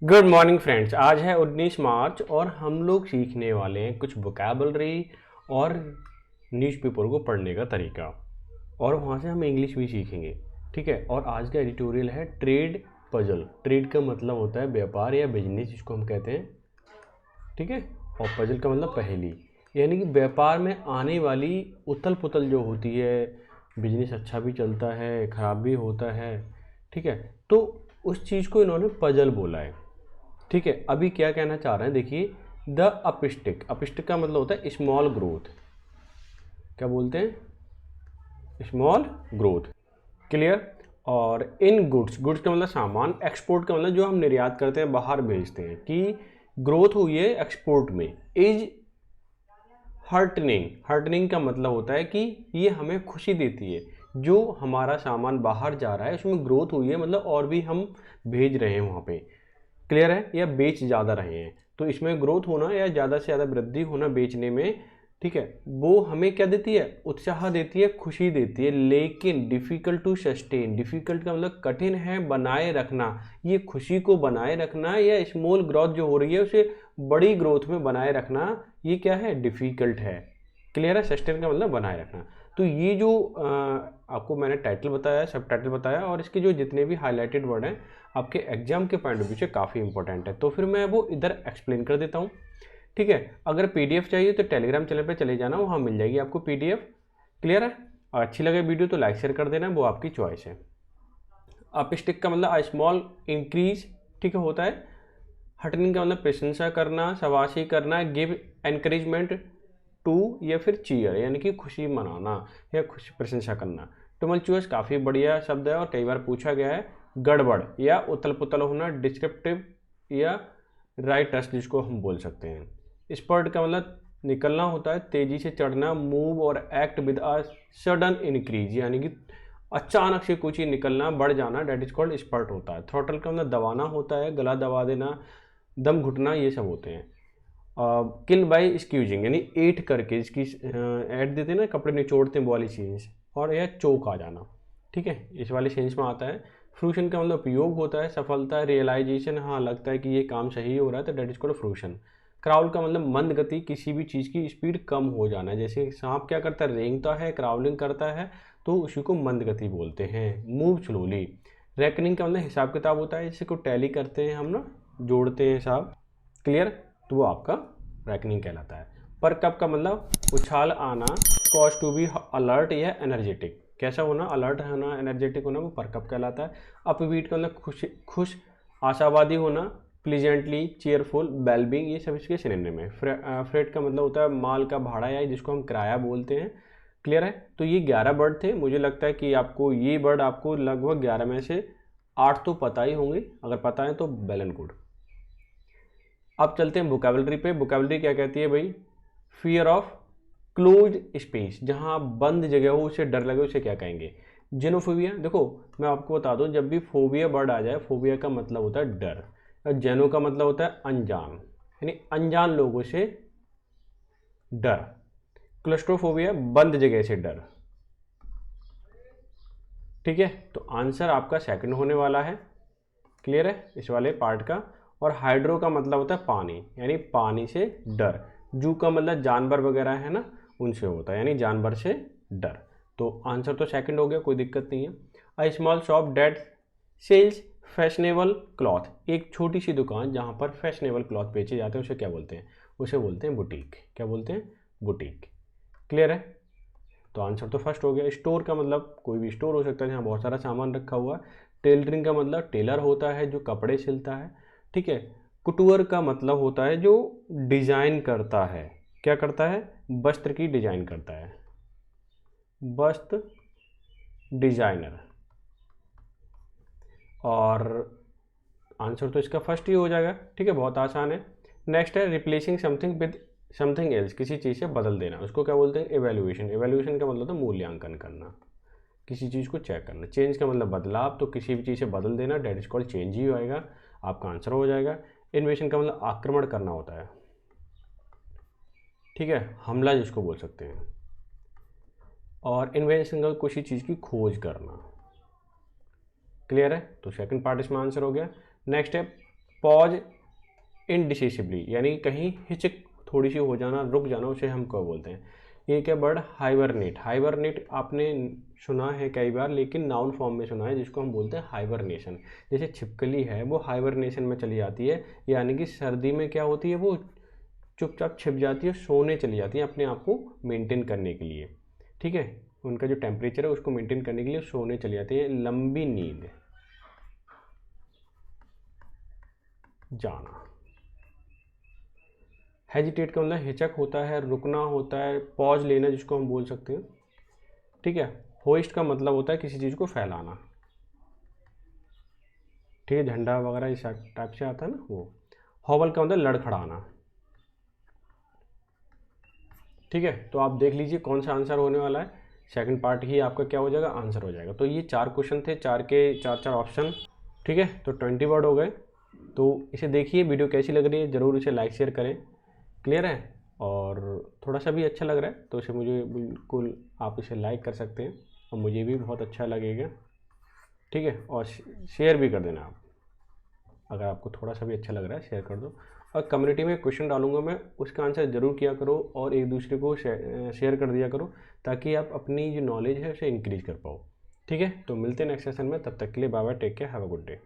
Good morning friends. आज है 19 मार्च और हम लोग सीखने वाले हैं कुछ वोकैबलरी और न्यूज़पेपर को पढ़ने का तरीका, और वहाँ से हम इंग्लिश भी सीखेंगे। ठीक है। और आज का एडिटोरियल है ट्रेड पजल। ट्रेड का मतलब होता है व्यापार या बिजनेस, जिसको हम कहते हैं। ठीक है। और पजल का मतलब पहेली, यानी कि व्यापार में आने वाली उथल पुथल जो होती है। बिजनेस अच्छा भी चलता है, ख़राब भी होता है। ठीक है। तो उस चीज़ को इन्होंने पजल बोला है। ठीक है। अभी क्या कहना चाह रहे हैं, देखिए। द अपस्टिक, अपस्टिक का मतलब होता है स्मॉल ग्रोथ। क्या बोलते हैं? Small growth. क्लियर। और इन गुड्स, गुड्स का मतलब सामान, एक्सपोर्ट का मतलब जो हम निर्यात करते हैं, बाहर भेजते हैं, कि ग्रोथ हुई है एक्सपोर्ट में। इज हर्टनिंग, हर्टनिंग का मतलब होता है कि ये हमें खुशी देती है। जो हमारा सामान बाहर जा रहा है उसमें ग्रोथ हुई है, मतलब और भी हम भेज रहे हैं वहाँ पे। क्लियर है? या बेच ज़्यादा रहे हैं, तो इसमें ग्रोथ होना या ज़्यादा से ज़्यादा वृद्धि होना बेचने में। ठीक है। वो हमें क्या देती है? उत्साह देती है, खुशी देती है। लेकिन डिफ़िकल्ट टू सस्टेन, डिफ़िकल्ट का मतलब कठिन है बनाए रखना। ये खुशी को बनाए रखना या स्मॉल ग्रोथ जो हो रही है उसे बड़ी ग्रोथ में बनाए रखना, ये क्या है? डिफ़िकल्ट है। क्लियर है? सस्टेन का मतलब बनाए रखना। तो ये जो आपको मैंने टाइटल बताया, सब टाइटल बताया, और इसके जो जितने भी हाईलाइटेड वर्ड हैं आपके एग्जाम के पॉइंट ऑफ व्यू से काफ़ी इंपॉर्टेंट है। तो फिर मैं वो इधर एक्सप्लेन कर देता हूँ। ठीक है। अगर पीडीएफ चाहिए तो टेलीग्राम चैनल पे चले जाना, वहाँ मिल जाएगी आपको पीडीएफ। क्लियर है? और अच्छी लगे वीडियो तो लाइक शेयर कर देना, वो आपकी चॉइस है। अप स्टिक का मतलब स्मॉल इंक्रीज। ठीक है, होता है। हटनिंग का मतलब प्रशंसा करना, शाबाशी करना, गिव एनकरेजमेंट टू, या फिर चीयर, यानी कि खुशी मनाना या खुशी प्रशंसा करना। टुमल्चुअस काफ़ी बढ़िया शब्द है और कई बार पूछा गया है। गड़बड़ या उथल पुथल होना, डिस्क्रिप्टिव या राइटस, जिसको हम बोल सकते हैं। स्पर्ट का मतलब निकलना होता है, तेज़ी से चढ़ना। मूव और act with a sudden increase, यानी कि अचानक से कुछ ही निकलना, बढ़ जाना, डेट इज कॉल्ड स्पर्ट होता है। थ्रोटल का मतलब दबाना होता है, गला दबा देना, दम घुटना, ये सब होते हैं। किल बाई स्क्यूजिंग, यानी एट करके, इसकी ऐड देते हैं ना, कपड़े निचोड़ते हैं वो वाली सेंस, और या चोक आ जाना। ठीक है, इस वाली सेंस में आता है। फ्रूशन का मतलब उपयोग होता है, सफलता, रियलाइजेशन, हाँ लगता है कि ये काम सही हो रहा है, तो that is called fruition. Crawl का मतलब मंद गति, किसी भी चीज़ की स्पीड कम हो जाना। जैसे सांप क्या करता है? रेंगता है, क्राउलिंग करता है, तो उसी को मंद गति बोलते हैं। Move slowly. रेकनिंग का मतलब हिसाब किताब होता है, जिसे को टैली करते हैं हम ना, जोड़ते हैं हिसाब। क्लियर? तो वो आपका रैकनिंग कहलाता है। पर कब का मतलब उछाल आना, कॉज टू बी अलर्ट या एनर्जेटिक, कैसा होना? अलर्ट होना, एनर्जेटिक होना, वो पर कब कहलाता है। अपबीट का मतलब खुश खुश आशावादी होना, प्लीजेंटली, चेयरफुल, वेलबींग, ये सब इसके सिनोनिम है। फ्रेट का मतलब होता है माल का भाड़ा, या जिसको हम किराया बोलते हैं। क्लियर है? तो ये 11 वर्ड थे। मुझे लगता है कि आपको ये वर्ड आपको लगभग 11 में से 8 तो पता ही होंगे। अगर पता है तो वेल एंड गुड। अब चलते हैं वोकैबलरी पे। वोकैबलरी क्या कहती है भाई? फियर ऑफ क्लोज स्पेस, जहाँ बंद जगह हो, उसे डर लगे, उसे क्या कहेंगे? जेनोफोबिया। देखो मैं आपको बता दूं, जब भी फोबिया वर्ड आ जाए, फोबिया का मतलब होता है डर, और जेनो का मतलब होता है अनजान, यानी अनजान लोगों से डर। क्लस्ट्रोफोबिया, बंद जगह से डर। ठीक है, तो आंसर आपका सेकंड होने वाला है। क्लियर है इस वाले पार्ट का। और हाइड्रो का मतलब होता है पानी, यानी पानी से डर। जू का मतलब जानवर वगैरह है ना, उनसे होता है, यानी जानवर से डर। तो आंसर तो सेकंड हो गया, कोई दिक्कत नहीं है। A small shop that sells fashionable cloth, एक छोटी सी दुकान जहाँ पर फैशनेबल क्लॉथ बेचे जाते हैं, उसे क्या बोलते हैं? उसे बोलते हैं बुटीक। क्या बोलते हैं? बुटीक। क्लियर है? तो आंसर तो फर्स्ट हो गया। स्टोर का मतलब कोई भी स्टोर हो सकता है जहाँ बहुत सारा सामान रखा हुआ है। टेलरिंग का मतलब टेलर होता है जो कपड़े सिलता है। ठीक है। कुटूर का मतलब होता है जो डिजाइन करता है। क्या करता है? वस्त्र की डिजाइन करता है, वस्त्र डिजाइनर। और आंसर तो इसका फर्स्ट ही हो जाएगा। ठीक है, बहुत आसान है। नेक्स्ट है replacing something with something else, किसी चीज़ से बदल देना, उसको क्या बोलते हैं? एवेल्यूएशन। एवेल्यूएशन का मतलब तो मूल्यांकन करना, किसी चीज़ को चेक करना। चेंज का मतलब बदलाव, तो किसी भी चीज़ से बदल देना, डेट इज कॉल्ड चेंज ही होएगा, आपका आंसर हो जाएगा। इन्वेशन का मतलब आक्रमण करना होता है। ठीक है, हमला जिसको बोल सकते हैं। और इन्वेंशन का किसी चीज़ की खोज करना। क्लियर है? तो सेकंड पार्ट इसमें आंसर हो गया। नेक्स्ट है पॉज इनडिसिसिबली, यानी कहीं हिचक थोड़ी सी हो जाना, रुक जाना, उसे हम क्या बोलते हैं? एक है वर्ड हाइबरनेट। हाइबरनेट आपने सुना है कई बार, लेकिन नाउन फॉर्म में सुना है, जिसको हम बोलते हैं हाइबरनेशन। जैसे छिपकली है वो हाइबरनेशन में चली जाती है, यानी कि सर्दी में क्या होती है, वो चुपचाप छिप जाती है, सोने चली जाती है अपने आप को मेंटेन करने के लिए। ठीक है, उनका जो टेम्परेचर है उसको मेंटेन करने के लिए सोने चली जाती है। लंबी नींद, जाना। हेजिटेट का मतलब हिचक होता है, रुकना होता है, पॉज लेना जिसको हम बोल सकते हैं। ठीक है, होइस्ट का मतलब होता है किसी चीज़ को फैलाना। ठीक है, झंडा वगैरह इस टाइप से आता है ना वो। हॉवल का मतलब लड़खड़ाना। ठीक है, तो आप देख लीजिए कौन सा आंसर होने वाला है। सेकंड पार्ट ही आपका क्या हो जाएगा, आंसर हो जाएगा। तो ये 4 क्वेश्चन थे, 4 के 4 ऑप्शन। ठीक है, तो 20 वर्ड हो गए। तो इसे देखिए, वीडियो कैसी लग रही है ज़रूर इसे लाइक शेयर करें। क्लियर है? और थोड़ा सा भी अच्छा लग रहा है तो इसे मुझे बिल्कुल आप इसे लाइक कर सकते हैं, और मुझे भी बहुत अच्छा लगेगा। ठीक है, और शेयर भी कर देना आप, अगर आपको थोड़ा सा भी अच्छा लग रहा है शेयर कर दो। और कम्युनिटी में क्वेश्चन डालूंगा मैं, उसका आंसर ज़रूर किया करो, और एक दूसरे को शेयर कर दिया करो, ताकि आप अपनी जो नॉलेज है उसे इंक्रीज कर पाओ। ठीक है, तो मिलते हैं नेक्स्ट सेशन में, तब तक के लिए bye bye, take care, have a good day.